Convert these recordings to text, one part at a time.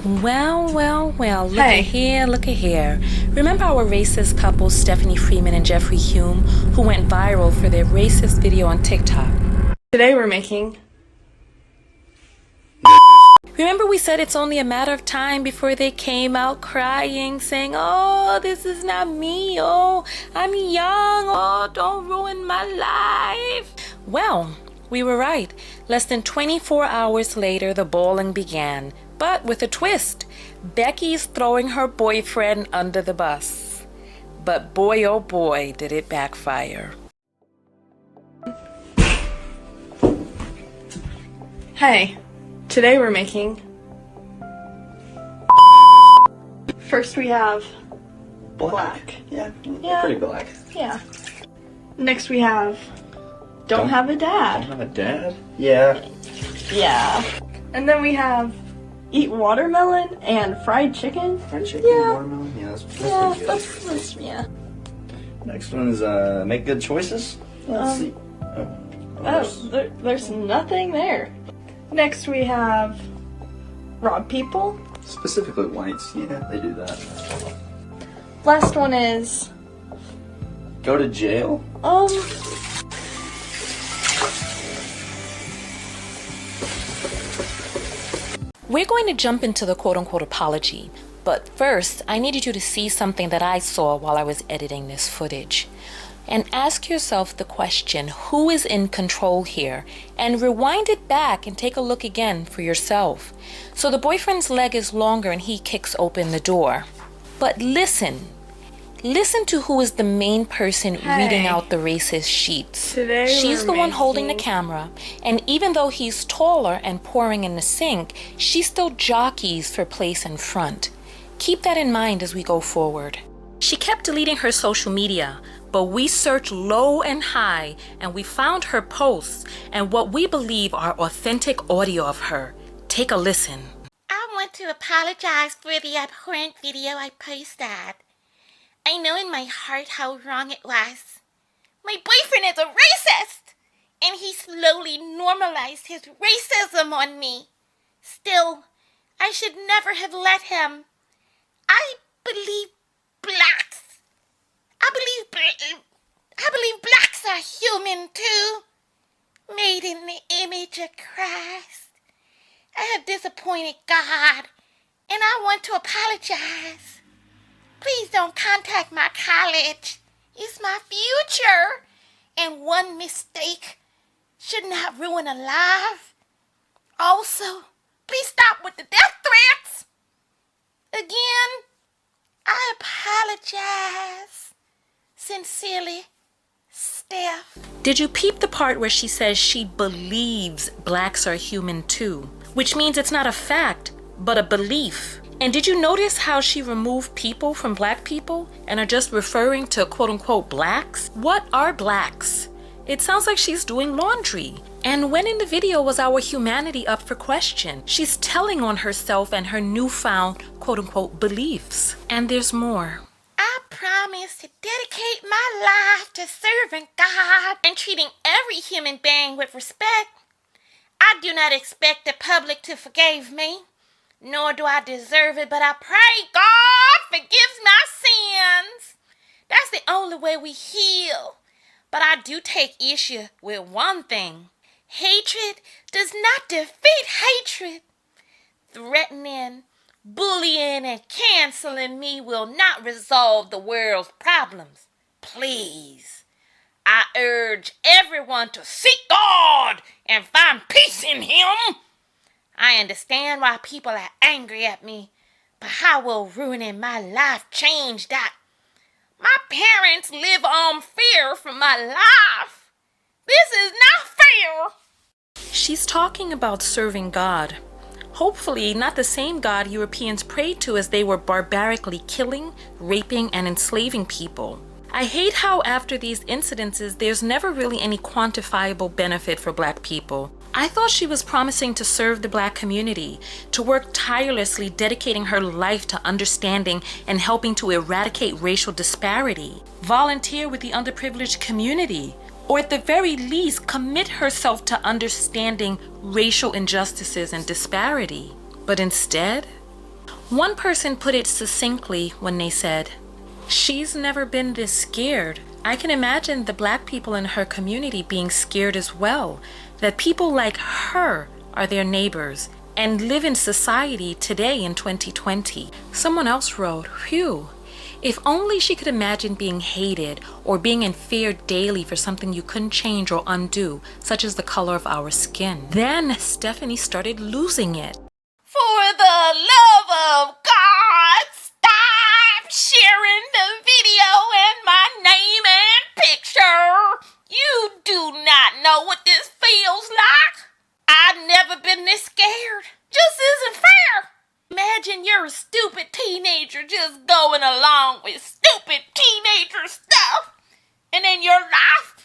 Well, look at here. Remember our racist couple, Stephanie Freeman and Jeffrey Hume, who went viral for their racist video on TikTok? Today we're making... Remember we said it's only a matter of time before they came out crying, saying, "Oh, this is not me. Oh, I'm young. Oh, don't ruin my life." Well, we were right. Less than 24 hours later, the bawling began. But with a twist. Becky's throwing her boyfriend under the bus. But boy, oh boy, did it backfire. Hey, today we're making... First we have... Black. Yeah, Yeah. pretty black. Yeah. Next we have... Don't have a dad. Don't have a dad? Yeah. Yeah. And then we have... Eat watermelon and fried chicken. Fried chicken and watermelon? Yeah, that's pretty good. Yeah. Next one is make good choices. Let's see. There's nothing there. Next we have rob people. Specifically whites. Yeah, they do that. Last one is Go to jail? We're going to jump into the quote-unquote apology, but first I needed you to see something that I saw while I was editing this footage. And ask yourself the question, who is in control here? And rewind it back and take a look again for yourself. So the boyfriend's leg is longer and he kicks open the door. But listen to who is the main person reading out the racist sheets. She's the one holding the camera, and even though he's taller and pouring in the sink, she still jockeys for place in front. Keep that in mind as we go forward. She kept deleting her social media, but we searched low and high and we found her posts and what we believe are authentic audio of her. Take a listen. I want to apologize for the abhorrent video I posted. I know in my heart how wrong it was. My boyfriend is a racist, and he slowly normalized his racism on me. Still, I should never have let him. I believe blacks. I believe blacks are human too, made in the image of Christ. I have disappointed God, and I want to apologize. Please don't contact my college. It's my future. And one mistake should not ruin a life. Also, please stop with the death threats. Again, I apologize. Sincerely, Steph. Did you peep the part where she says she believes blacks are human too? Which means it's not a fact, but a belief. And did you notice how she removed people from black people and are just referring to quote-unquote blacks? What are blacks? It sounds like she's doing laundry. And when in the video was our humanity up for question? She's telling on herself and her newfound quote-unquote beliefs. And there's more. I promise to dedicate my life to serving God and treating every human being with respect. I do not expect the public to forgive me. Nor do I deserve it, but I pray God forgives my sins. That's the only way we heal. But I do take issue with one thing. Hatred does not defeat hatred. Threatening, bullying, and canceling me will not resolve the world's problems. Please, I urge everyone to seek God and find peace in Him. I understand why people are angry at me, but how will ruining my life change that? My parents live on fear for my life. This is not fair. She's talking about serving God. Hopefully not the same God Europeans prayed to as they were barbarically killing, raping, and enslaving people. I hate how after these incidences, there's never really any quantifiable benefit for black people. I thought she was promising to serve the black community, to work tirelessly, dedicating her life to understanding and helping to eradicate racial disparity, volunteer with the underprivileged community, or at the very least commit herself to understanding racial injustices and disparity. But instead, One person put it succinctly when they said, "She's never been this scared. I can imagine the black people in her community being scared as well, that people like her are their neighbors and live in society today in 2020. Someone else wrote, "Phew, if only she could imagine being hated or being in fear daily for something you couldn't change or undo, such as the color of our skin." Then Stephanie started losing it. For the love of God, stop sharing the video and my name and picture. You do not know what this feels like. I've never been this scared. Just isn't fair. Imagine you're a stupid teenager just going along with stupid teenager stuff, and then your life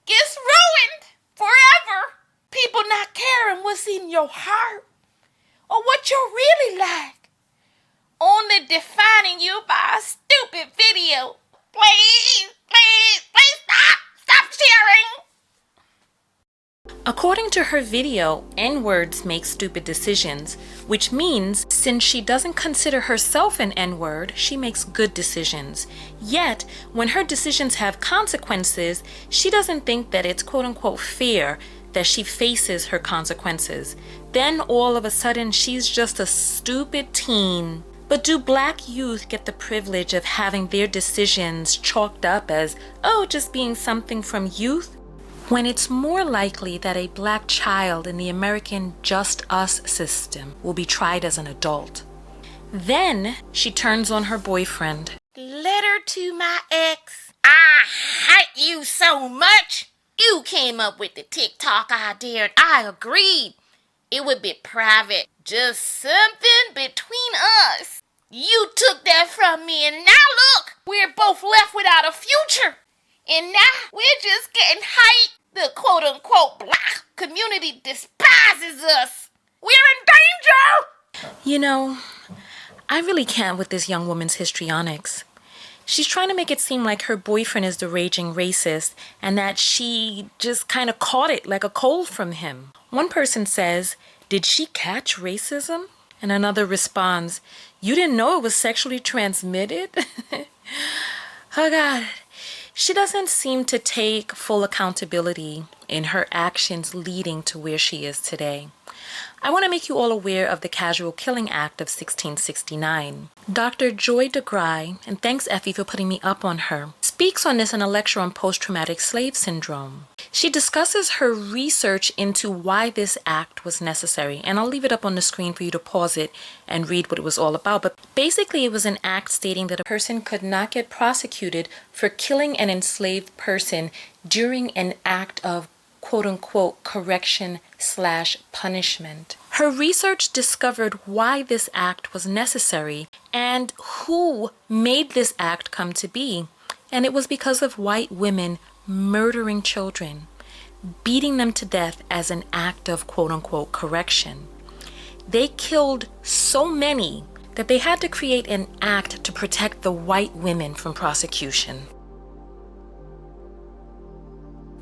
gets ruined forever. People not caring what's in your heart or what you're really like, only defining you by a stupid video. Please, please, please stop! Stop sharing! According to her video, N-words make stupid decisions, which means since she doesn't consider herself an N-word, she makes good decisions. Yet, when her decisions have consequences, she doesn't think that it's quote-unquote fair that she faces her consequences. Then all of a sudden, she's just a stupid teen. But do black youth get the privilege of having their decisions chalked up as, oh, just being something from youth? When it's more likely that a black child in the American Just Us system will be tried as an adult. Then she turns on her boyfriend. Letter to my ex. I hate you so much. You came up with the TikTok idea and I agreed. It would be private, just something between us. You took that from me and now look, we're both left without a future. And now we're just getting hyped. The quote-unquote black community despises us. We're in danger! You know, I really can't with this young woman's histrionics. She's trying to make it seem like her boyfriend is the raging racist and that she just kind of caught it like a cold from him. One person says, "Did she catch racism?" And another responds, "You didn't know it was sexually transmitted?" Oh God. She doesn't seem to take full accountability in her actions leading to where she is today. I want to make you all aware of the Casual Killing Act of 1669. Dr. Joy DeGry, and thanks Effie for putting me up on her, speaks on this in a lecture on post-traumatic slave syndrome. She discusses her research into why this act was necessary, and I'll leave it up on the screen for you to pause it and read what it was all about. But basically it was an act stating that a person could not get prosecuted for killing an enslaved person during an act of quote-unquote correction/punishment. Her research discovered why this act was necessary and who made this act come to be. And it was because of white women murdering children, beating them to death as an act of quote-unquote correction. They killed so many that they had to create an act to protect the white women from prosecution.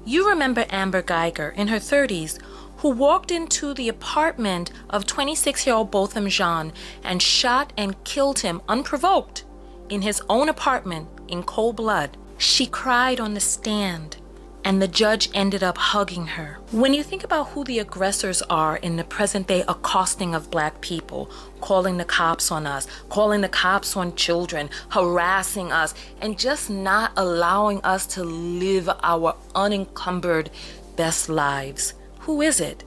You remember Amber Geiger in her 30s, who walked into the apartment of 26-year-old Botham Jean and shot and killed him unprovoked in his own apartment in cold blood. She cried on the stand, and the judge ended up hugging her. When you think about who the aggressors are in the present day accosting of black people, calling the cops on us, calling the cops on children, harassing us, and just not allowing us to live our unencumbered best lives, who is it?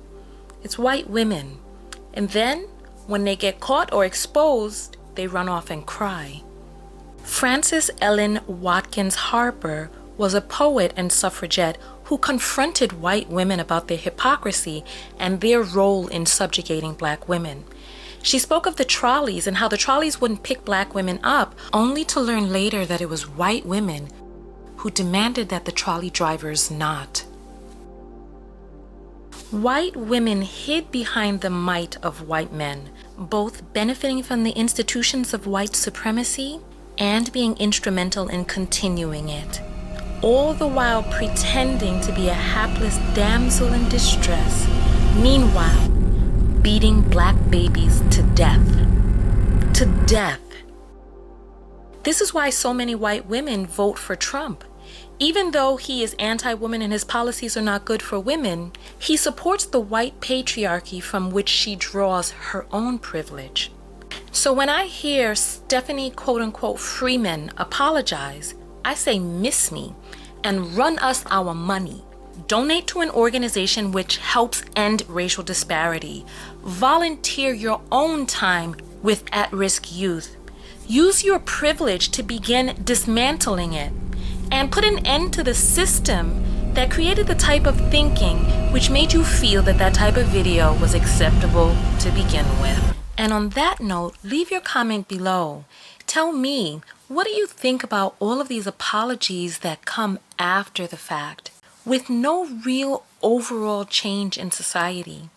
It's white women. And then, when they get caught or exposed, they run off and cry. Frances Ellen Watkins Harper was a poet and suffragette who confronted white women about their hypocrisy and their role in subjugating black women. She spoke of the trolleys and how the trolleys wouldn't pick black women up, only to learn later that it was white women who demanded that the trolley drivers not. White women hid behind the might of white men, both benefiting from the institutions of white supremacy and being instrumental in continuing it, all the while pretending to be a hapless damsel in distress, meanwhile beating black babies to death. To to death. This is why so many white women vote for Trump. Even though he is anti-woman and his policies are not good for women, he supports the white patriarchy from which she draws her own privilege. So when I hear Stephanie quote-unquote Freeman apologize, I say miss me and run us our money. Donate to an organization which helps end racial disparity. Volunteer your own time with at-risk youth. Use your privilege to begin dismantling it. And put an end to the system that created the type of thinking which made you feel that that type of video was acceptable to begin with. And on that note, leave your comment below. Tell me, what do you think about all of these apologies that come after the fact, with no real overall change in society?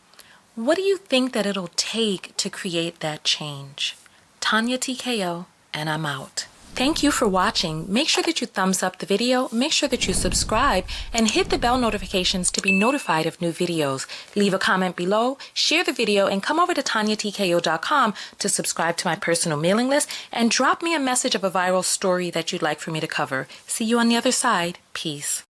What do you think that it'll take to create that change? Tonya TKO, and I'm out. Thank you for watching. Make sure that you thumbs up the video, make sure that you subscribe, and hit the bell notifications to be notified of new videos. Leave a comment below, share the video, and come over to TonyaTKO.com to subscribe to my personal mailing list and drop me a message of a viral story that you'd like for me to cover. See you on the other side. Peace.